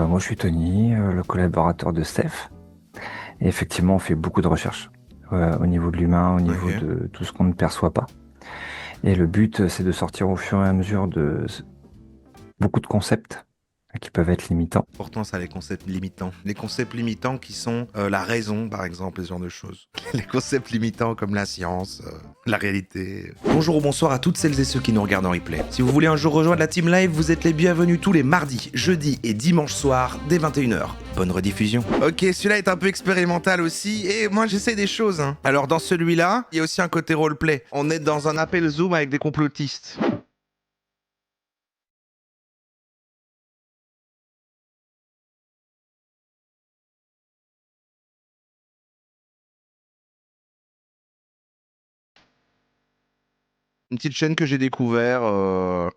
Moi, je suis Tony, le collaborateur de Steph. Et effectivement, on fait beaucoup de recherches au niveau de l'humain, au niveau Ok. de tout ce qu'on ne perçoit pas. Et le but, c'est de sortir au fur et à mesure de beaucoup de concepts qui peuvent être limitants. Pourtant, ça, les concepts limitants. Les concepts limitants qui sont la raison, par exemple, ce genre de choses. Les concepts limitants comme la science, la réalité. Bonjour ou bonsoir à toutes celles et ceux qui nous regardent en replay. Si vous voulez un jour rejoindre la team live, vous êtes les bienvenus tous les mardis, jeudis et dimanches soirs dès 21h. Bonne rediffusion. Ok, celui-là est un peu expérimental aussi, et moi j'essaie des choses. Alors dans celui-là, il y a aussi un côté roleplay. On est dans un appel Zoom avec des complotistes. Une petite chaîne que j'ai découvert,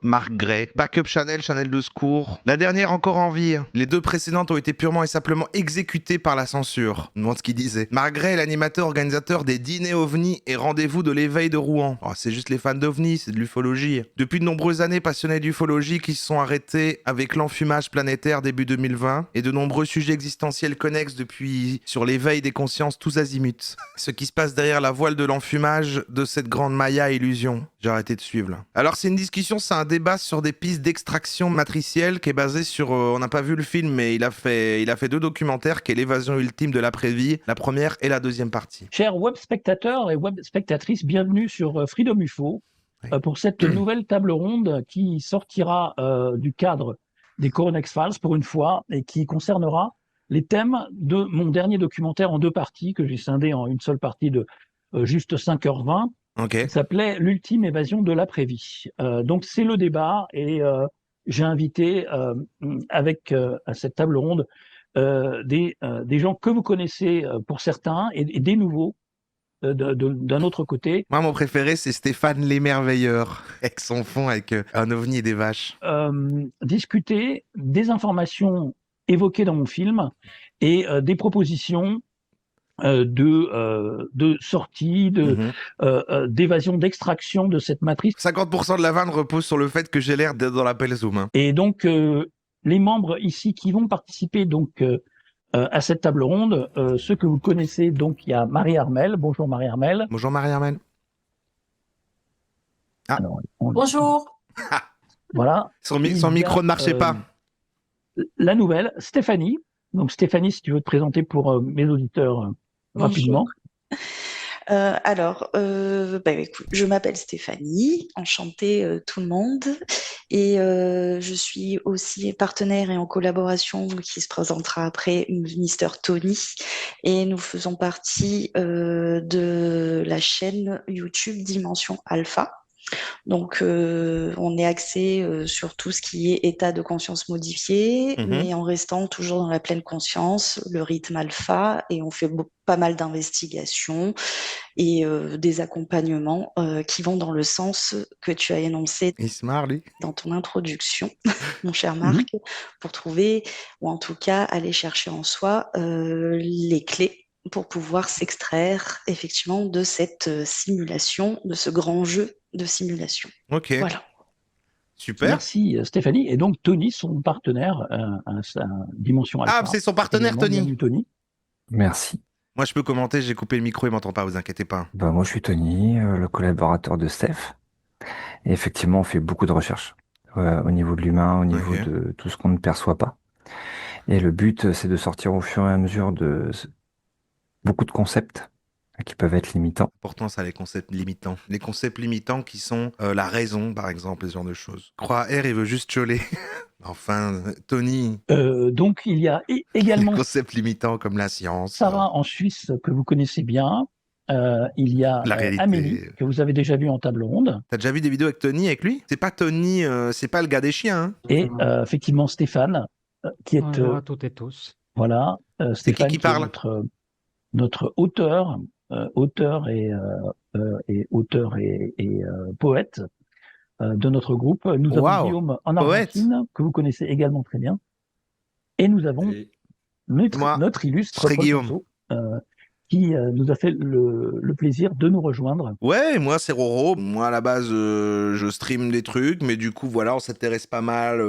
Marc Gray, Backup Channel, Channel de secours. La dernière encore en vie. Les deux précédentes ont été purement et simplement exécutées par la censure. Je me demande ce qu'il disait. Marc Gray est l'animateur organisateur des dîners ovnis et rendez-vous de l'éveil de Rouen. Oh, c'est juste les fans d'ovnis, c'est de l'ufologie. Depuis de nombreuses années, passionnés d'ufologie qui se sont arrêtés avec l'enfumage planétaire début 2020 et de nombreux sujets existentiels connexes depuis sur l'éveil des consciences tous azimuts. Ce qui se passe derrière la voile de l'enfumage de cette grande Maya illusion. J'ai arrêté de suivre là. Alors c'est une discussion, c'est un débat sur des pistes d'extraction matricielle qui est basé sur, on n'a pas vu le film, mais il a fait deux documentaires qui est l'évasion ultime de l'après-vie, la première et la deuxième partie. Chers web spectateurs et web spectatrices, bienvenue sur Freedom UFO Oui. pour cette nouvelle table ronde qui sortira du cadre des Coronex Files pour une fois et qui concernera les thèmes de mon dernier documentaire en deux parties que j'ai scindé en une seule partie de juste 5h20. Ok. Il s'appelait L'ultime évasion de l'après-vie. Donc c'est le débat et j'ai invité avec à cette table ronde des gens que vous connaissez pour certains et des nouveaux d'un autre côté. Moi mon préféré c'est Stéphane l'émerveilleur, avec son fond avec un ovni et des vaches. Discuter des informations évoquées dans mon film et des propositions de sortie, d'évasion, d'extraction de cette matrice. 50% de la vanne repose sur le fait que j'ai l'air d'être dans l'appel Zoom. Et donc, les membres ici qui vont participer donc à cette table ronde, ceux que vous connaissez, donc il y a Marie-Armelle. Bonjour Marie-Armelle. Bonjour Marie-Armelle. Ah. Alors, Bonjour. Voilà. Son micro ne marchait pas. La nouvelle, Stéphanie. Donc Stéphanie, si tu veux te présenter pour mes auditeurs rapidement. Écoute, je m'appelle Stéphanie, enchantée tout le monde, et je suis aussi partenaire et en collaboration qui se présentera après Mister Tony, et nous faisons partie de la chaîne YouTube Dimension Alpha. Donc, on est axé sur tout ce qui est état de conscience modifié, mais en restant toujours dans la pleine conscience, le rythme alpha, et on fait pas mal d'investigations et des accompagnements qui vont dans le sens que tu as énoncé dans ton introduction, mon cher Marc, pour trouver, ou en tout cas aller chercher en soi les clés pour pouvoir s'extraire effectivement de cette simulation, de ce grand jeu de simulation. Ok. Voilà. Super. Merci Stéphanie. Et donc Tony, son partenaire à sa Dimension Alpha. Ah, c'est son partenaire Tony. Bienvenue Tony. Merci. Moi je peux commenter, j'ai coupé le micro, il m'entend pas, vous inquiétez pas. Moi, je suis Tony, le collaborateur de Steph. Et effectivement, on fait beaucoup de recherches au niveau de l'humain, au niveau de tout ce qu'on ne perçoit pas. Et le but, c'est de sortir au fur et à mesure de beaucoup de concepts qui peuvent être limitants. Pourtant, ça, les concepts limitants. Les concepts limitants qui sont la raison, par exemple, ce genre de choses. Croix R, il veut juste choler. Enfin, Tony. Donc, il y a également... Les concepts limitants comme la science. Sarah, en Suisse, que vous connaissez bien. Il y a Amélie, que vous avez déjà vu en table ronde. T'as déjà vu des vidéos avec Tony, avec lui? C'est pas Tony, c'est pas le gars des chiens. Hein. Et effectivement, Stéphane, qui est... Bonjour à toutes et tous. Voilà, Stéphane, qui parle? Notre auteur et poète de notre groupe. Nous avons Guillaume en Argentine, que vous connaissez également très bien. Et nous avons notre illustre Guillaume. qui nous a fait le plaisir de nous rejoindre. Ouais, moi c'est Roro. Moi à la base je stream des trucs, mais du coup voilà, on s'intéresse pas mal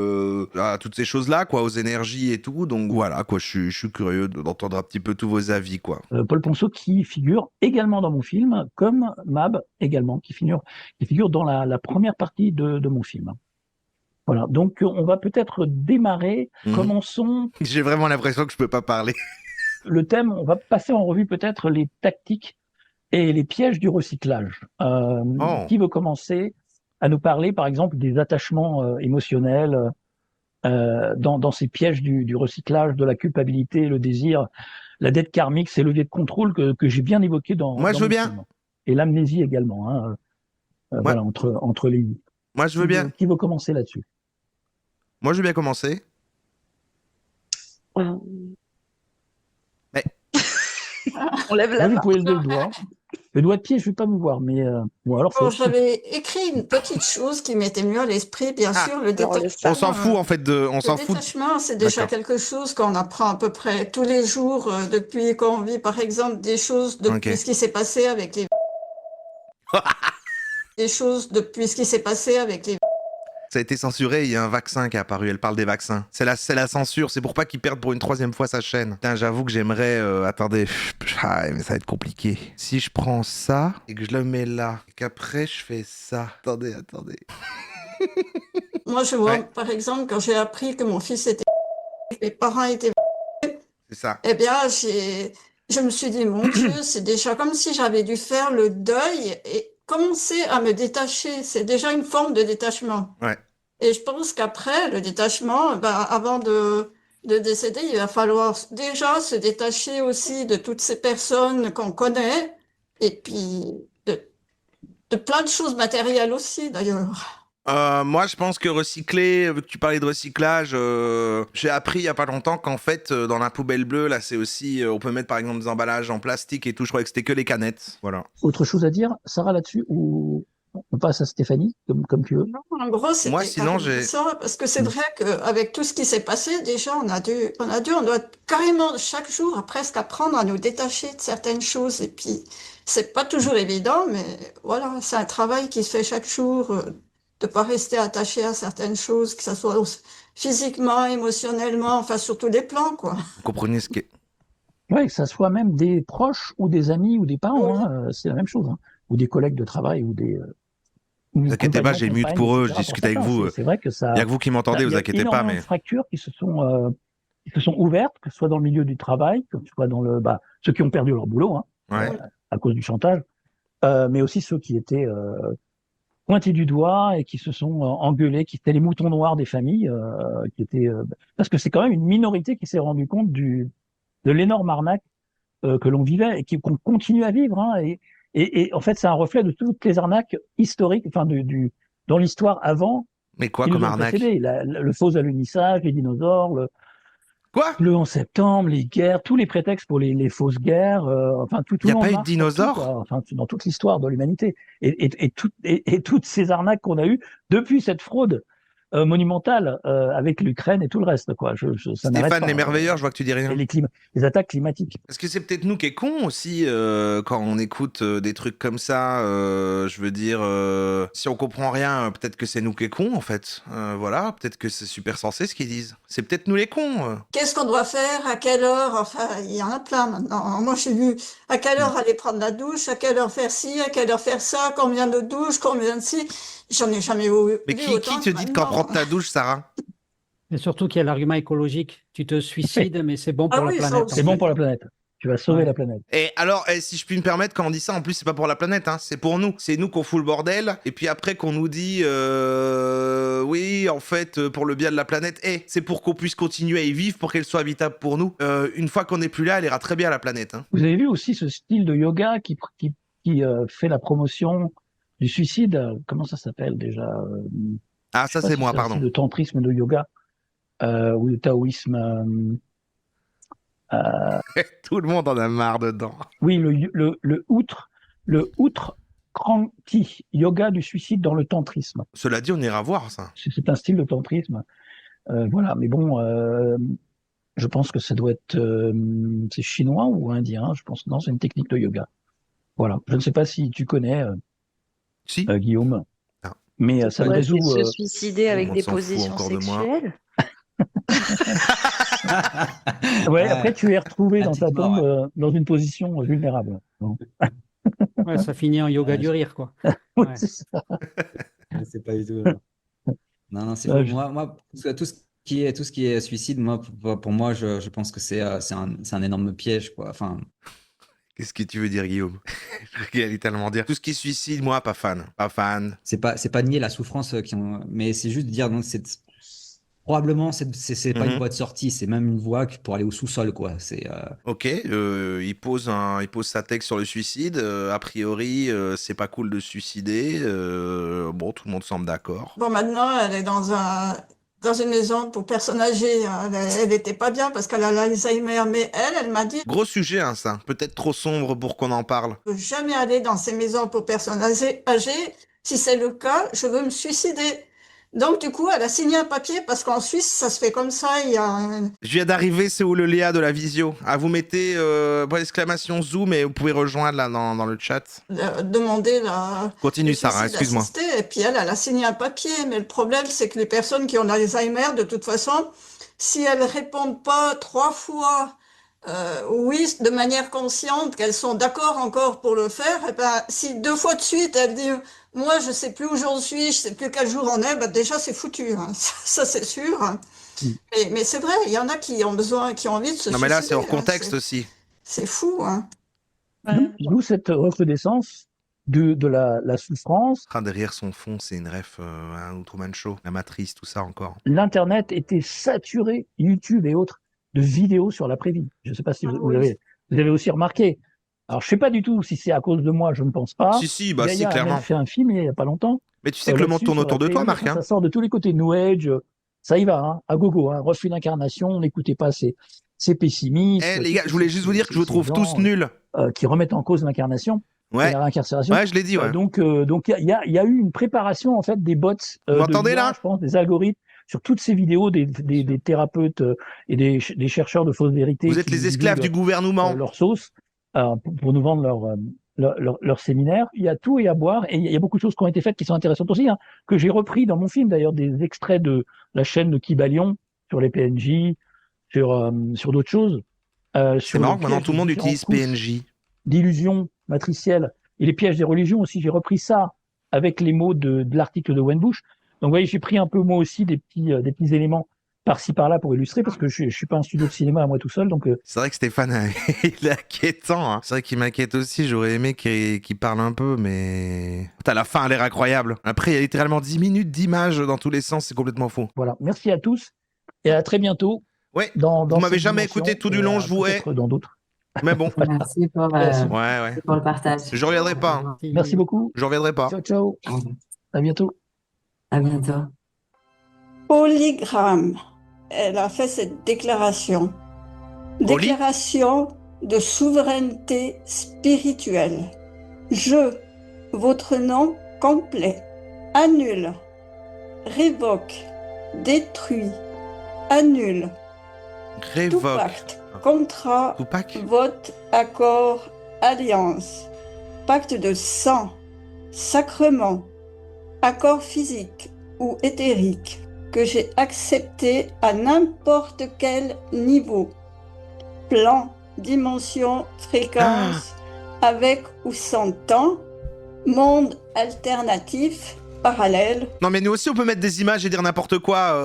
à toutes ces choses-là, quoi, aux énergies et tout. Donc voilà, quoi, je suis curieux d'entendre un petit peu tous vos avis, quoi. Paul Ponceau qui figure également dans mon film, comme Mab également, qui figure dans la première partie de mon film. Voilà, donc on va peut-être démarrer. Commençons J'ai vraiment l'impression que je peux pas parler. le thème, on va passer en revue peut-être les tactiques et les pièges du recyclage. Qui veut commencer à nous parler, par exemple, des attachements émotionnels dans ces pièges du recyclage, de la culpabilité, le désir, la dette karmique, ces leviers de contrôle que j'ai bien évoqués Moi dans je veux mon bien. film. Et l'amnésie également, hein, voilà, entre les... Moi je veux bien. Qui veut commencer là-dessus? Moi je veux bien commencer. Mais On lève la Vous main. pouvez lever le doigt. Le doigt de pied, je ne vais pas vous voir, mais bon, alors Bon, j'avais écrit une petite chose qui m'était venue à l'esprit, bien sûr, le détachement. on s'en fout en fait de, on s'en Le fout. détachement, c'est déjà D'accord. quelque chose qu'on apprend à peu près tous les jours depuis qu'on vit, par exemple, des choses depuis ce qui s'est passé avec les des choses depuis ce qui s'est passé avec les Ça a été censuré, il y a un vaccin qui est apparu, elle parle des vaccins. C'est la censure, c'est pour pas qu'il perde pour une 3e fois sa chaîne. Putain, j'avoue que j'aimerais... attendez, mais ça va être compliqué. Si je prends ça, et que je le mets là, et qu'après je fais ça... Attendez. Moi, je vois, par exemple, quand j'ai appris que mon fils était mes parents étaient c'est ça. Eh bien, je me suis dit, mon Dieu, c'est déjà comme si j'avais dû faire le deuil et commencer à me détacher. C'est déjà une forme de détachement. Ouais. Et je pense qu'après, le détachement, avant de décéder, il va falloir déjà se détacher aussi de toutes ces personnes qu'on connaît et puis de plein de choses matérielles aussi, d'ailleurs. Moi, je pense que recycler, vu que tu parlais de recyclage, j'ai appris il y a pas longtemps qu'en fait, dans la poubelle bleue, là, c'est aussi, on peut mettre par exemple des emballages en plastique et tout. Je croyais que c'était que les canettes. Voilà. Autre chose à dire, Sarah, là-dessus, ou on passe à Stéphanie, comme tu veux? Non, en gros, c'était Moi, sinon, j'ai... ça, parce que c'est vrai qu'avec tout ce qui s'est passé, déjà, on doit carrément chaque jour presque apprendre à nous détacher de certaines choses. Et puis, c'est pas toujours évident, mais voilà, c'est un travail qui se fait chaque jour, de pas rester attaché à certaines choses, que ça soit physiquement, émotionnellement, enfin, sur tous les plans, quoi. Vous comprenez ce qu'est... Oui, que ça soit même des proches ou des amis ou des parents, Oui. c'est la même chose, hein. Ou des collègues de travail ou des... Ne vous inquiétez pas, j'ai compagnons, mute pour eux, je etc. discute avec vous. C'est vrai que ça... Il n'y a que vous qui m'entendez, vous Il y a inquiétez pas, énormément mais... de fractures qui se sont ouvertes, que ce soit dans le milieu du travail, que ce soit dans ceux qui ont perdu leur boulot, hein, Ouais. à cause du chantage, mais aussi ceux qui étaient pointés du doigt et qui se sont engueulés, qui étaient les moutons noirs des familles, parce que c'est quand même une minorité qui s'est rendu compte de l'énorme arnaque que l'on vivait et qu'on continue à vivre, hein, et en fait, c'est un reflet de toutes les arnaques historiques, enfin, dans l'histoire avant. Mais quoi qui comme nous ont arnaque? précédés. Le faux alunissage, les dinosaures, Quoi? le 11 septembre, les guerres, tous les prétextes pour les fausses guerres, enfin, tout Il n'y le a monde pas eu de marche partout, dinosaures? quoi. Enfin, dans toute l'histoire de l'humanité. Et toutes ces arnaques qu'on a eues depuis cette fraude monumentale avec l'Ukraine et tout le reste, quoi. Ça n'arrête Stéphane pas, l'émerveilleur, je vois que tu dis rien. et les attaques climatiques. Est-ce que c'est peut-être nous qui est con aussi quand on écoute des trucs comme ça je veux dire, si on comprend rien, peut-être que c'est nous qui est con en fait. Voilà, peut-être que c'est super sensé ce qu'ils disent. C'est peut-être nous les cons. Qu'est-ce qu'on doit faire? À quelle heure? Enfin, il y en a plein maintenant. Moi, j'ai vu à quelle heure aller prendre la douche, à quelle heure faire ci, à quelle heure faire ça, combien de douches, combien de ci. J'en ai jamais vu Mais qui te dit de quand prendre ta douche, Sarah? Et surtout qu'il y a l'argument écologique. Tu te suicides, mais c'est bon pour la oui, ça planète. aussi. C'est bon pour la planète. Tu vas sauver Ouais. la planète. Et alors, si je puis me permettre, quand on dit ça, en plus, c'est pas pour la planète, hein, c'est pour nous. C'est nous qu'on fout le bordel, et puis après qu'on nous dit, oui, en fait, pour le bien de la planète, c'est pour qu'on puisse continuer à y vivre, pour qu'elle soit habitable pour nous. Une fois qu'on n'est plus là, elle ira très bien à la planète. Hein. Vous avez vu aussi ce style de yoga qui fait la promotion du suicide. Comment ça s'appelle déjà? Ah, ça c'est moi, pardon. Le tantrisme de yoga ou le taoïsme. Tout le monde en a marre dedans. Oui, le outre Kranti, yoga du suicide dans le tantrisme. Cela dit, on ira voir ça. C'est un style de tantrisme. Voilà, mais bon, Je pense que ça doit être c'est chinois ou indien. Je pense non, c'est une technique de yoga. Voilà. Je ne sais pas si tu connais Si. Guillaume, Non. mais ça Ouais, résout. se suicider avec on des s'en fout positions encore de moi. sexuelles. Ouais. Après, tu es retrouvé dans ta pratiquement, tombe ouais. dans une position vulnérable. Donc, Ouais, ça finit en yoga Ouais, du rire, quoi. oui, Ouais. c'est ça. c'est pas du tout. Non, c'est Ouais, faux. je- Moi, tout ce qui est suicide, moi, pour moi, je pense que c'est un énorme piège, quoi. Enfin, Qu'est-ce que tu veux dire, Guillaume? Je vais littéralement dire. Tout ce qui se suicide, moi, pas fan. Pas fan. c'est pas nier la souffrance mais c'est juste dire, donc, probablement, c'est pas une Mhm. voie de sortie, c'est même une voie pour aller au sous-sol, quoi. Ok, il pose sa texte sur le suicide. A priori, c'est pas cool de se suicider. Bon, tout le monde semble d'accord. Bon, maintenant, elle est dans une maison pour personnes âgées. Elle n'était pas bien parce qu'elle a l'Alzheimer, mais elle m'a dit Gros sujet, hein, ça. Peut-être trop sombre pour qu'on en parle. de jamais aller dans ces maisons pour personnes âgées. Si c'est le cas, je veux me suicider. Donc, du coup, elle a signé un papier parce qu'en Suisse, ça se fait comme ça. Il y a Je viens d'arriver, c'est où le lien de la visio? Ah, vous mettez point d'exclamation Zoom et vous pouvez rejoindre là dans le chat. demandé la Continue, le Sarah, suicide excuse-moi. assisté, et puis elle a signé un papier. Mais le problème, c'est que les personnes qui ont l'Alzheimer, de toute façon, si elles répondent pas 3 fois oui, de manière consciente, qu'elles sont d'accord encore pour le faire, et ben, si 2 fois de suite, elles disent, moi, je sais plus où j'en suis, je sais plus quel jour on est, ben, déjà, c'est foutu, hein. Ça, c'est sûr. Mm. Mais c'est vrai, il y en a qui ont besoin, qui ont envie de se Non, mais là, c'est suicider, hors hein. contexte aussi. C'est fou, hein. D'où cette recrudescence de la souffrance. Ah, derrière son fond, c'est une ref, un Truman Show, la matrice, tout ça encore. L'Internet était saturé, YouTube et autres, de vidéos sur l'après-vie. Je ne sais pas si vous avez aussi remarqué. Alors, je ne sais pas du tout si c'est à cause de moi, je ne pense pas. Si, bah si, Gaïa a même clairement. fait un film il n'y a pas longtemps. Mais tu sais que le monde là-dessus, tourne sur autour de toi, l'après-vie. Marc, hein. Ça sort de tous les côtés. New Age, ça y va, hein, à gogo. Hein, refus d'incarnation, n'écoutez pas ces pessimistes. Eh, les gars, je voulais juste vous dire que je vous trouve tous nuls. Qui remettent en cause l'incarnation et Ouais, la réincarcération. ouais, je l'ai dit, ouais. Donc, il y a eu une préparation en fait des bots, Vous m'entendez, là je pense, des algorithmes sur toutes ces vidéos des thérapeutes et des chercheurs de fausses vérités. Vous êtes qui les esclaves du divulguent, gouvernement. leur sauce pour nous vendre leur séminaire. Il y a tout et à boire et il y a beaucoup de choses qui ont été faites qui sont intéressantes aussi, hein, que j'ai repris dans mon film d'ailleurs, des extraits de la chaîne de Kybalion sur les PNJ, sur d'autres choses. C'est marrant que maintenant tout le monde utilise PNJ. D'illusions matricielles et les pièges des religions aussi. J'ai repris ça avec les mots de l'article de Wenbush. Donc, vous voyez, j'ai pris un peu moi aussi des petits éléments par-ci par-là pour illustrer parce que je suis pas un studio de cinéma à moi tout seul. Donc, C'est vrai que Stéphane, il est inquiétant. Hein. C'est vrai qu'il m'inquiète aussi. J'aurais aimé qu'il parle un peu, mais. Putain, la fin a l'air incroyable. Après, il y a littéralement 10 minutes d'images dans tous les sens. C'est complètement fou. voilà. Merci à tous et à très bientôt. Ouais. Dans Vous m'avez cette jamais dimension écouté tout du long, je vous hais. peut-être dans d'autres. Mais bon. Merci pour, Ouais. pour le partage. Je reviendrai pas. Hein. Merci beaucoup. Je reviendrai pas. Ciao, ciao. À bientôt. À bientôt. Polygramme. Elle a fait cette déclaration. Poly Déclaration de souveraineté spirituelle. Je, votre nom complet, annule, révoque, détruit, annule tout Révoque. pacte, contrat, Tupac. vote, accord, alliance, pacte de sang, sacrement, accord physique ou éthérique que j'ai accepté à n'importe quel niveau, plan, dimension, fréquence, avec ou sans temps, monde alternatif, parallèle. Non, mais nous aussi, on peut mettre des images et dire n'importe quoi.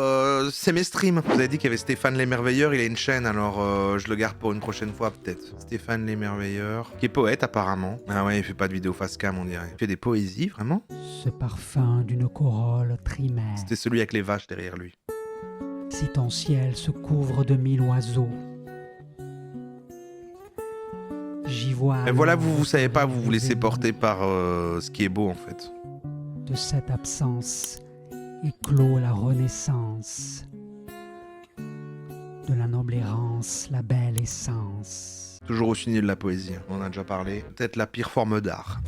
C'est mes streams. Vous avez dit qu'il y avait Stéphane l'Émerveilleur. Il a une chaîne, alors je le garde pour une prochaine fois, peut-être. Stéphane l'Émerveilleur, qui est poète, apparemment. Ah ouais, il fait pas de vidéo face cam, on dirait. Il fait des poésies, vraiment. Ce parfum d'une corolle primaire. C'était celui avec les vaches derrière lui. Si ton ciel se couvre de 1000 oiseaux. J'y vois. Et voilà, alors vous savez pas, vous vous laissez événements. porter par ce qui est beau, en fait. De cette absence éclot la renaissance. De la noble errance, la belle essence. Toujours aussi nul de la poésie, on en a déjà parlé. Peut-être la pire forme d'art.